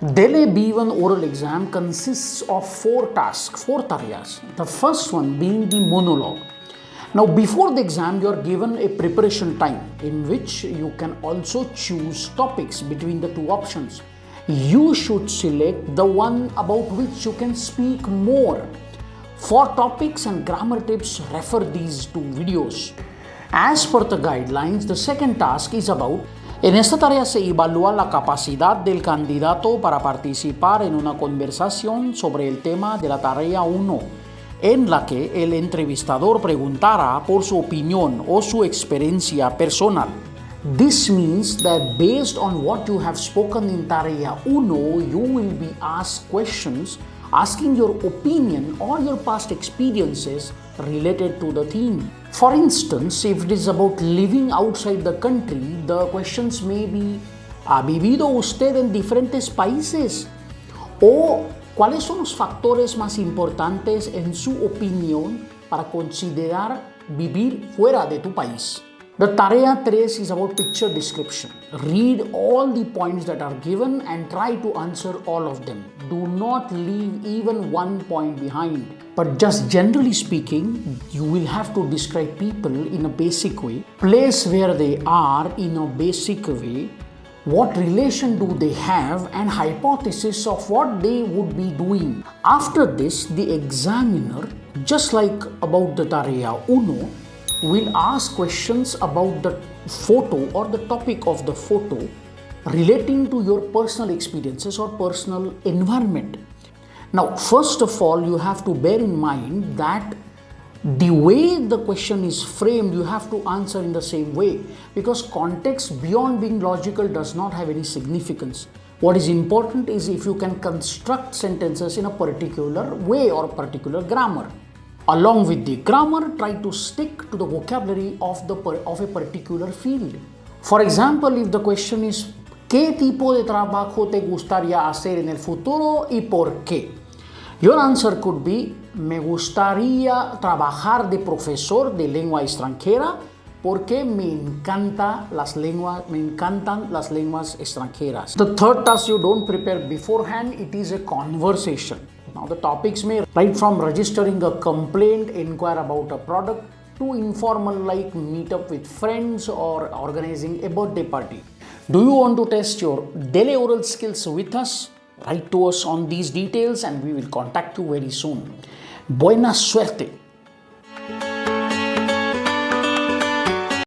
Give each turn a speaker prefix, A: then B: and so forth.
A: DELE B1 oral exam consists of four tasks, four tareas. The first one being the monologue. Now, before the exam, you are given a preparation time in which you can also choose topics between the two options. You should select the one about which you can speak more. For topics and grammar tips, refer these two videos. As per the guidelines, the second task is about. En esta tarea se evalúa la capacidad del candidato para participar en una conversación sobre el tema de la tarea 1, en la que el entrevistador preguntará por su opinión o su experiencia personal. This means that based on what you have spoken in tarea 1, you will be asked questions asking your opinion or your past experiences related to the theme. For instance, if it is about living outside the country, the questions may be, ¿ha vivido usted en diferentes países? O, ¿cuáles son los factores más importantes en su opinión para considerar vivir fuera de tu país? The tarea 3 is about picture description. Read all the points that are given and try to answer all of them. Do not leave even one point behind. But just generally speaking, you will have to describe people in a basic way, place where they are in a basic way, what relation do they have, and hypothesis of what they would be doing. After this, the examiner, just like about the tarea 1, will ask questions about the photo or the topic of the photo relating to your personal experiences or personal environment. Now, first of all, you have to bear in mind that the way the question is framed, you have to answer in the same way, because context beyond being logical does not have any significance. What is important is if you can construct sentences in a particular way or particular grammar. Along with the grammar, try to stick to the vocabulary of a particular field. For example, if the question is ¿qué tipo de trabajo te gustaría hacer en el futuro y por qué? Your answer could be me gustaría trabajar de profesor de lengua extranjera porque me encantan las lenguas extranjeras. The third task you don't prepare beforehand, it is a conversation. Now the topics may right from registering a complaint, inquire about a product, to informal like meet up with friends or organizing a birthday party. Do you want to test your DELE oral skills with us? Write to us on these details and we will contact you very soon. Buena suerte!